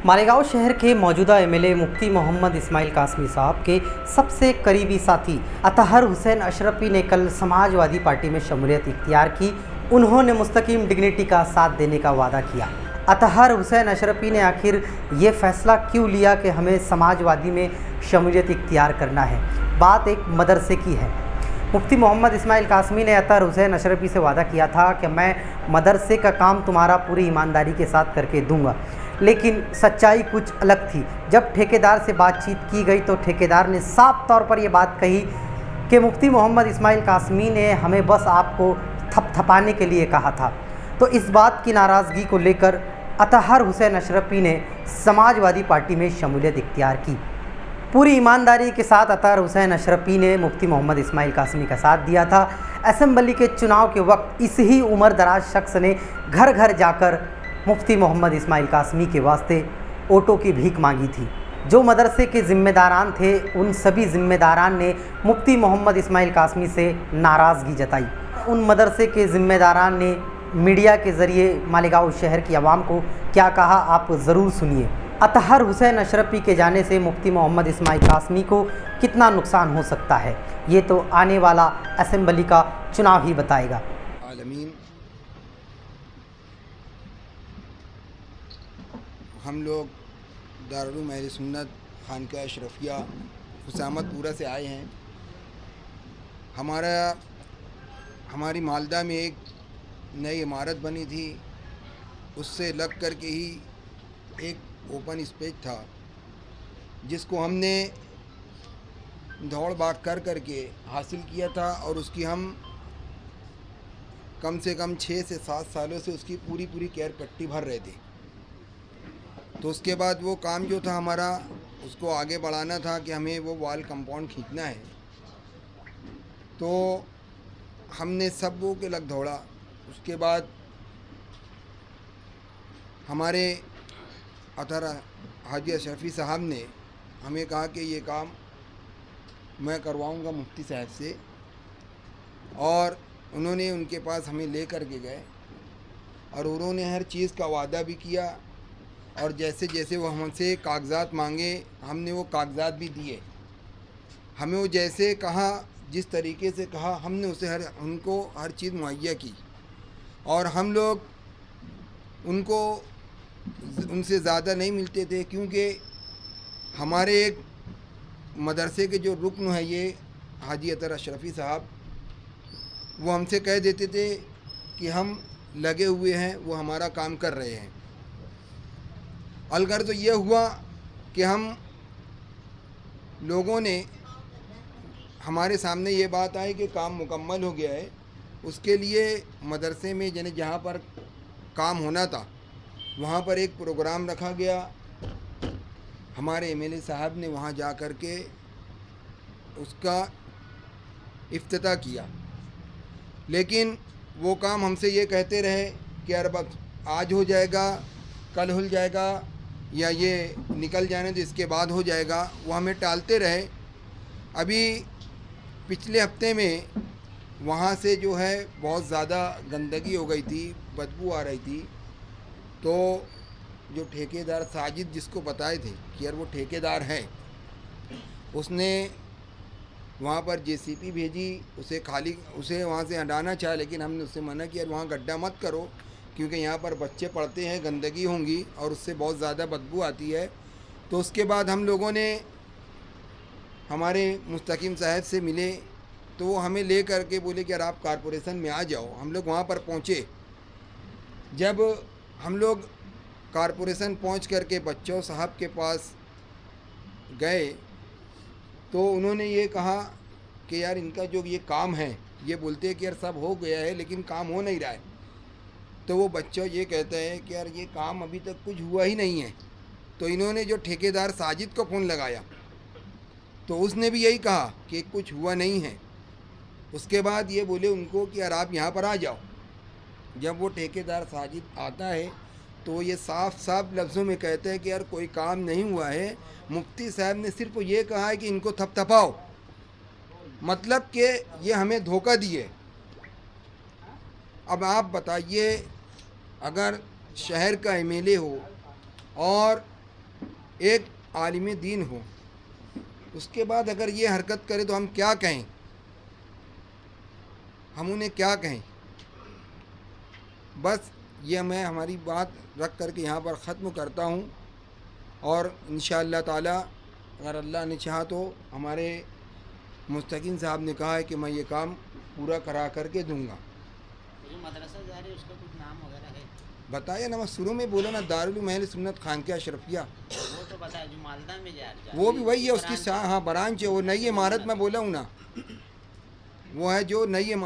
मालेगांव शहर के मौजूदा एमएलए मुफ्ती मोहम्मद इस्माइल कासमी साहब के सबसे करीबी साथी अतहर हुसैन अशरफी ने कल समाजवादी पार्टी में शमूलियत इख्तियार की। उन्होंने मुस्तकीम डिग्निटी का साथ देने का वादा किया। अतहर हुसैन अशरफी ने आखिर ये फ़ैसला क्यों लिया कि हमें समाजवादी में शमूलियत इख्तियार करना है? बात एक मदरसे की है। मुफ्ती मोहम्मद इस्माइल कासमी ने अतहर हुसैन अशरफी से वादा किया था कि मैं मदरसे का काम तुम्हारा पूरी ईमानदारी के साथ करके दूंगा, लेकिन सच्चाई कुछ अलग थी। जब ठेकेदार से बातचीत की गई तो ठेकेदार ने साफ तौर पर यह बात कही कि मुफ्ती मोहम्मद इस्माइल कासमी ने हमें बस आपको थपथपाने के लिए कहा था। तो इस बात की नाराज़गी को लेकर अतहर हुसैन अशरफी ने समाजवादी पार्टी में शमूलियत इख्तियार की। पूरी ईमानदारी के साथ अतहर हुसैन अशरफी ने मुफ्ती मोहम्मद इस्माइल कासमी का साथ दिया था। असेंबली के चुनाव के वक्त इस ही उम्र दराज शख्स ने घर घर जाकर मुफ्ती मोहम्मद इस्माइल कासमी के वास्ते वोटों की भीख मांगी थी। जो मदरसे के ज़िम्मेदारान थे उन सभी ज़िम्मेदारान ने मुफ्ती मोहम्मद इस्माइल कासमी से नाराज़गी जताई। उन मदरसे के ज़िम्मेदारान ने मीडिया के ज़रिए मालेगांव शहर की आवाम को क्या कहा, आप ज़रूर सुनिए। अतहर हुसैन अशरफी के जाने से मुफ्ती मोहम्मद इस्माइल कासमी को कितना नुकसान हो सकता है, ये तो आने वाला असेंबली का चुनाव ही बताएगा। आलमीन, हम लोग दारुल अहले सुन्नत खानका अशरफिया हुसामतपुरा से आए हैं। हमारी मालदा में एक नई इमारत बनी थी, उससे लग कर के ही एक ओपन स्पेस था जिसको हमने दौड़ भाग कर के हासिल किया था और उसकी हम कम से कम 6 से 7 सालों से उसकी पूरी केयर पट्टी भर रहे थे। तो उसके बाद वो काम जो था हमारा, उसको आगे बढ़ाना था कि हमें वो वॉल कंपाउंड खींचना है। तो हमने सब वो के लग दौड़ा। उसके बाद हमारे अतहर हाजी अशरफी साहब ने हमें कहा कि ये काम मैं करवाऊंगा मुफ्ती साहब से, और उन्होंने उनके पास हमें ले कर के गए और उन्होंने हर चीज़ का वादा भी किया और जैसे जैसे वो हमसे कागज़ात मांगे हमने वो कागज़ात भी दिए। हमें वो जैसे कहा, जिस तरीके से कहा, हमने उसे उनको हर चीज़ मुहैया की। और हम लोग उनसे ज़्यादा नहीं मिलते थे, क्योंकि हमारे एक मदरसे के जो रुकन है ये हाजी अतहर अशरफी साहब, वो हमसे कह देते थे कि हम लगे हुए हैं, वो हमारा काम कर रहे हैं। अलगर तो ये हुआ कि हम लोगों ने, हमारे सामने ये बात आई कि काम मुकम्मल हो गया है। उसके लिए मदरसे में जहाँ पर काम होना था वहाँ पर एक प्रोग्राम रखा गया। हमारे एमएलए साहब ने वहाँ जा कर के उसका इफ्तिताह किया, लेकिन वो काम हमसे ये कहते रहे कि यार बस आज हो जाएगा, कल हो जाएगा, या ये निकल जाने तो इसके बाद हो जाएगा। वो हमें टालते रहे। अभी पिछले हफ्ते में वहाँ से जो है बहुत ज़्यादा गंदगी हो गई थी, बदबू आ रही थी। तो जो ठेकेदार साजिद, जिसको बताए थे कि यार वो ठेकेदार है, उसने वहाँ पर जेसीबी भेजी, उसे वहाँ से हटाना चाहा, लेकिन हमने उससे मना किया, वहाँ गड्ढा मत करो क्योंकि यहाँ पर बच्चे पढ़ते हैं, गंदगी होंगी और उससे बहुत ज़्यादा बदबू आती है। तो उसके बाद हम लोगों ने हमारे मुस्तकीम साहब से मिले, तो वो हमें ले कर के बोले कि यार आप कारपोरेशन में आ जाओ। हम लोग वहाँ पर पहुँचे। जब हम लोग कारपोरेशन पहुँच कर के बच्चों साहब के पास गए तो उन्होंने ये कहा कि यार इनका जो ये काम है, ये बोलते हैं कि यार सब हो गया है लेकिन काम हो नहीं रहा है। तो वो बच्चों ये कहते हैं कि यार ये काम अभी तक कुछ हुआ ही नहीं है। तो इन्होंने जो ठेकेदार साजिद को फ़ोन लगाया तो उसने भी यही कहा कि कुछ हुआ नहीं है। उसके बाद ये बोले उनको कि यार आप यहाँ पर आ जाओ। जब वो ठेकेदार साजिद आता है तो ये साफ साफ लफ्ज़ों में कहते हैं कि यार कोई काम नहीं हुआ है, मुफ्ती साहब ने सिर्फ ये कहा है कि इनको थपथपाओ, मतलब कि ये हमें धोखा दिए। अब आप बताइए, अगर शहर का एमएलए हो और ایک عالم دین ہو، اس کے بعد اگر یہ حرکت کرے تو ہم کیا کہیں، ہم انہیں کیا کہیں. بس یہ میں ہماری بات رکھ کر کے یہاں پر ختم کرتا ہوں، اور انشاءاللہ تعالی اگر اللہ نے چاہا تو ہمارے مستقیم صاحب نے کہا ہے کہ میں یہ کام پورا کرا کر کے دوں گا. جو مدرسہ جا رہی ہے اس کا کچھ نام وغیرہ ہے؟ بتایا نا، میں شروع میں بولا نا، دارالعلوم اہل سنت خانقیہ اشرفیہ، وہ تو پتا ہے جو مالدہ میں جا رہی ہے وہ بھی وہی ہے، اس کی ہاں برانچ ہے، وہ نئی عمارت میں بولا ہوں نا، وہ ہے جو نئی عمارت